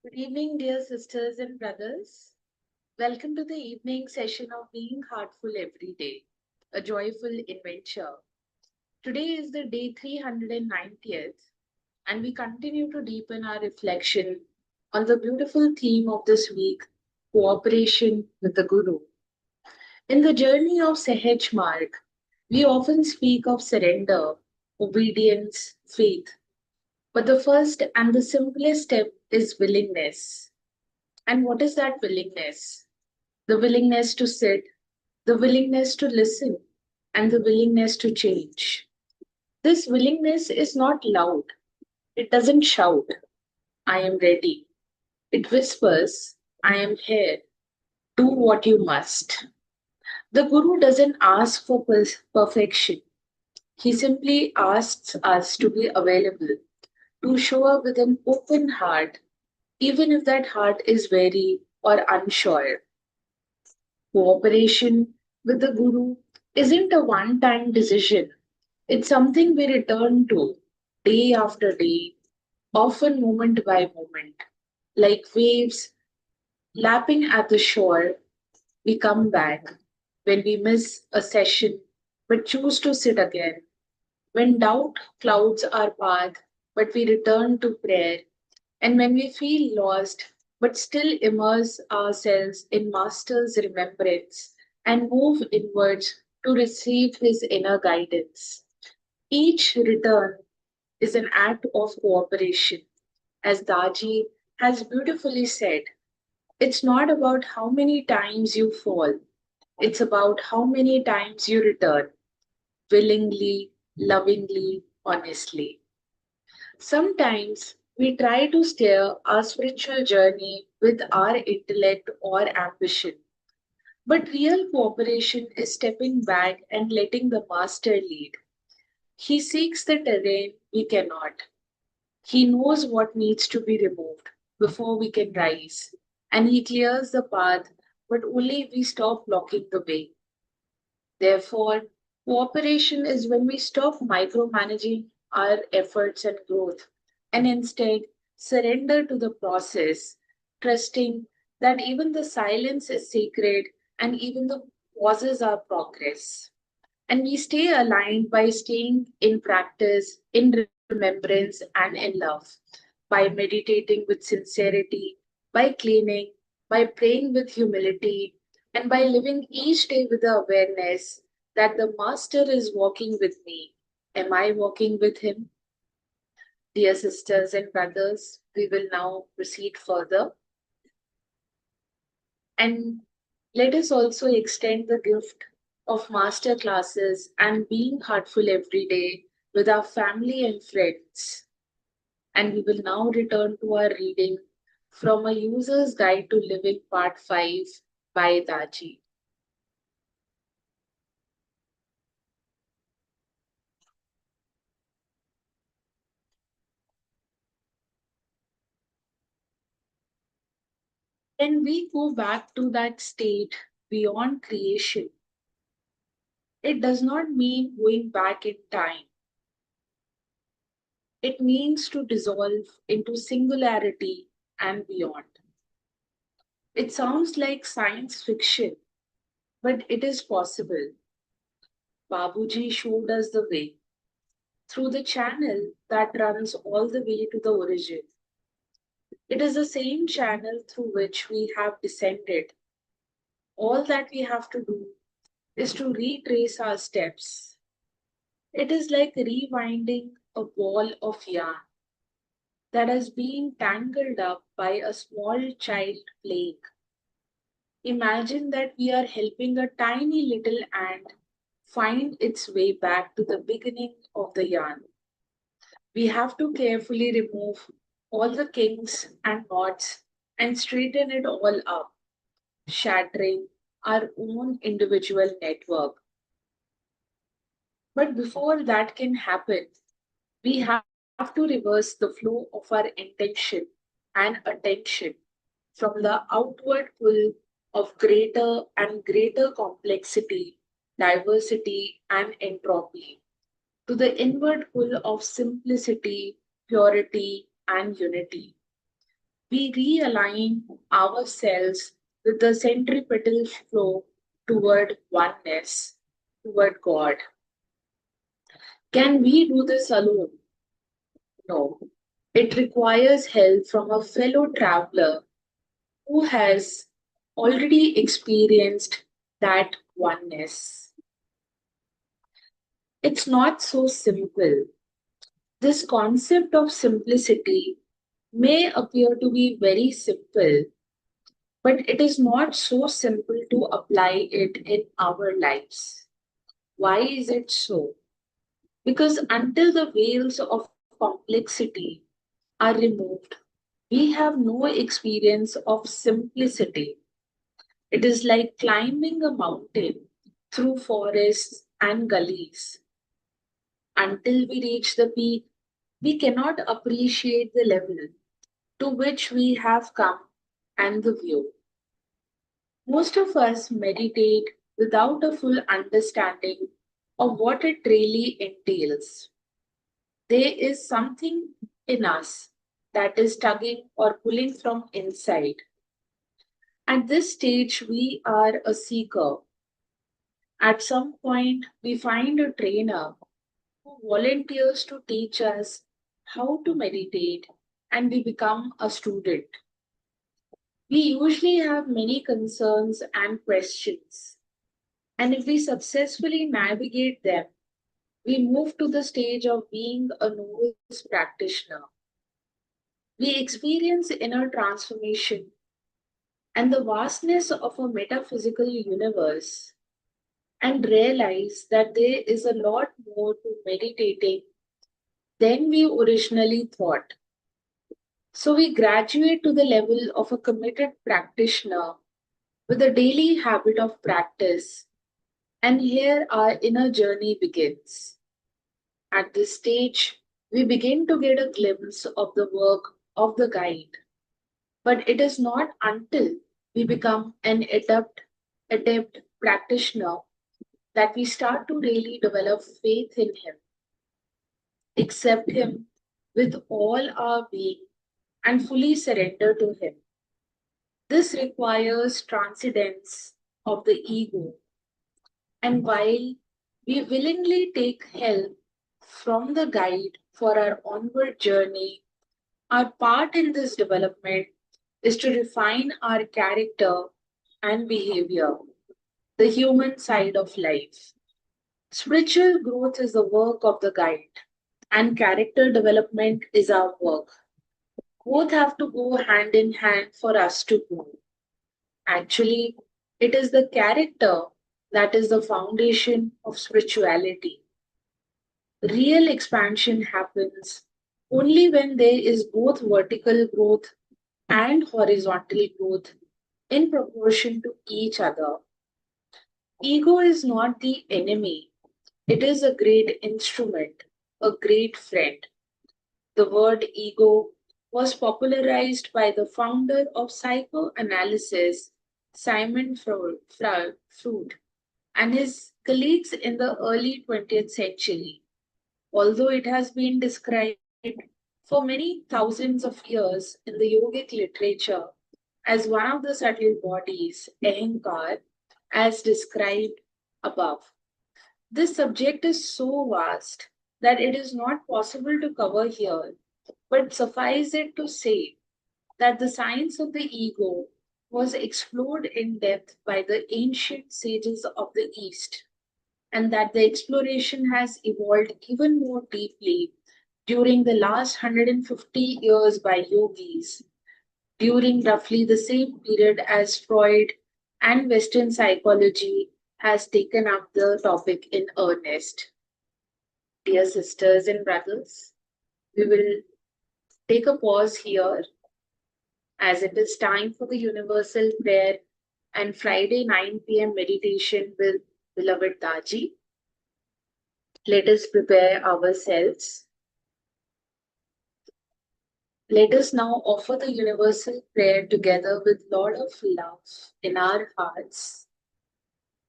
Good evening, dear sisters and brothers. Welcome to the evening session of Being Heartful Every Day, a joyful adventure. Today is the day 390th, and we continue to deepen our reflection on the beautiful theme of this week, cooperation with the Guru. In the journey of Sahaj Marg, we often speak of surrender, obedience, faith. But the first and the simplest step is willingness. And what is that willingness? The willingness to sit, the willingness to listen, and the willingness to change. This willingness is not loud. It doesn't shout, I am ready. It whispers, I am here. Do what you must. The Guru doesn't ask for perfection. He simply asks us to be available, to show up with an open heart, even if that heart is weary or unsure. Cooperation with the Guru isn't a one time decision, it's something we return to day after day, often moment by moment. Like waves lapping at the shore, we come back when we miss a session but choose to sit again. When doubt clouds our path, but we return to prayer. And when we feel lost, but still immerse ourselves in Master's remembrance and move inwards to receive his inner guidance. Each return is an act of cooperation. As Daji has beautifully said, it's not about how many times you fall, it's about how many times you return, willingly, lovingly, honestly. Sometimes we try to steer our spiritual journey with our intellect or ambition, but real cooperation is stepping back and letting the master lead. He seeks the terrain we cannot. He knows what needs to be removed before we can rise, and he clears the path, but only if we stop blocking the way. Therefore, cooperation is when we stop micromanaging our efforts and growth and instead surrender to the process, trusting that even the silence is sacred and even the pauses are progress. And we stay aligned by staying in practice, in remembrance, and in love, by meditating with sincerity, by cleaning, by praying with humility, and by living each day with the awareness that the Master is walking with me. Am I walking with him? Dear sisters and brothers, we will now proceed further. And let us also extend the gift of master classes and being heartful every day with our family and friends. And we will now return to our reading from A User's Guide to Living, Part 5 by Daji. When we go back to that state beyond creation, it does not mean going back in time. It means to dissolve into singularity and beyond. It sounds like science fiction, but it is possible. Babuji showed us the way through the channel that runs all the way to the origin. It is the same channel through which we have descended. All that we have to do is to retrace our steps. It is like rewinding a ball of yarn that has been tangled up by a small child playing. Imagine that we are helping a tiny little ant find its way back to the beginning of the yarn. We have to carefully remove all the kinks and knots and straighten it all up, shattering our own individual network. But before that can happen, we have to reverse the flow of our intention and attention from the outward pull of greater and greater complexity, diversity, and entropy to the inward pull of simplicity, purity, and unity. we realign ourselves with the centripetal flow toward oneness, toward God. Can we do this alone? No. It requires help from a fellow traveler who has already experienced that oneness. It's not so simple. This concept of simplicity may appear to be very simple, but it is not so simple to apply it in our lives. Why is it so? Because until the veils of complexity are removed, we have no experience of simplicity. It is like climbing a mountain through forests and gullies. Until we reach the peak, we cannot appreciate the level to which we have come and the view. Most of us meditate without a full understanding of what it really entails. There is something in us that is tugging or pulling from inside. At this stage, we are a seeker. At some point, we find a trainer who volunteers to teach us how to meditate, and we become a student. We usually have many concerns and questions, and if we successfully navigate them, we move to the stage of being a novice practitioner. We experience inner transformation and the vastness of a metaphysical universe and realize that there is a lot more to meditating than we originally thought. So we graduate to the level of a committed practitioner with a daily habit of practice, and here our inner journey begins. At this stage, we begin to get a glimpse of the work of the guide, but it is not until we become an adept practitioner that we start to really develop faith in him, accept him with all our being, and fully surrender to him. This requires transcendence of the ego, and while we willingly take help from the guide for our onward journey, our part in this development is to refine our character and behavior, the human side of life. Spiritual growth is the work of the guide, and character development is our work. Both have to go hand in hand for us to grow. Actually, it is the character that is the foundation of spirituality. Real expansion happens only when there is both vertical growth and horizontal growth in proportion to each other. Ego is not the enemy, it is a great instrument, a great friend. The word ego was popularized by the founder of psychoanalysis, Simon Freud, and his colleagues in the early 20th century. Although it has been described for many thousands of years in the yogic literature as one of the subtle bodies, ahankar, as described above. This subject is so vast that it is not possible to cover here, but suffice it to say that the science of the ego was explored in depth by the ancient sages of the East, and that the exploration has evolved even more deeply during the last 150 years by yogis, during roughly the same period as Freud and Western psychology has taken up the topic in earnest. Dear sisters and brothers, we will take a pause here as it is time for the universal prayer and Friday 9 p.m. meditation with beloved Daji. Let us prepare ourselves. Let us now offer the universal prayer together with Lord of love in our hearts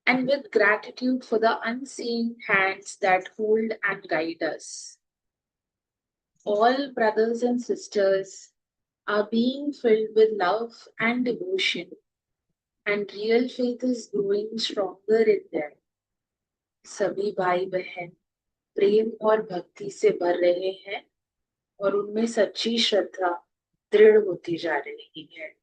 and with gratitude for the unseen hands that hold and guide us. All brothers and sisters are being filled with love and devotion, and real faith is growing stronger in them. सभी भाई बहन प्रेम और भक्ति से भर रहे हैं और उनमें सच्ची श्रद्धा दृढ़ होती जा रही है।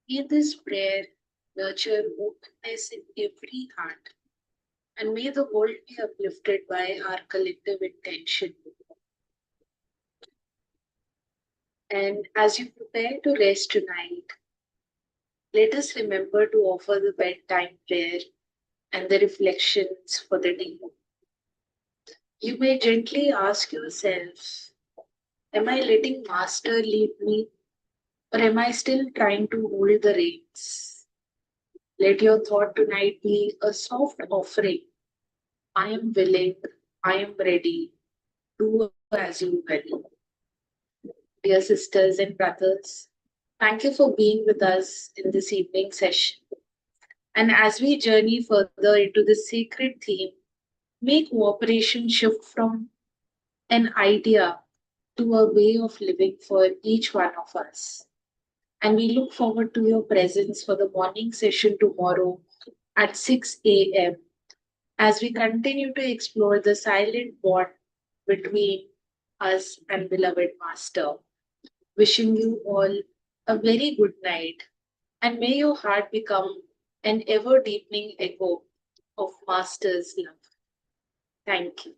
May this prayer nurture openness in every heart, and may the world be uplifted by our collective intention. And as you prepare to rest tonight, let us remember to offer the bedtime prayer and the reflections for the day. You may gently ask yourself, am I letting Master lead me, or am I still trying to hold the reins? Let your thought tonight be a soft offering. I am willing, I am ready. Do as you will. Dear sisters and brothers, thank you for being with us in this evening session. And as we journey further into this sacred theme, may cooperation shift from an idea to a way of living for each one of us. And we look forward to your presence for the morning session tomorrow at 6 a.m. as we continue to explore the silent bond between us and beloved Master. Wishing you all a very good night, and may your heart become an ever deepening echo of Master's love. Thank you.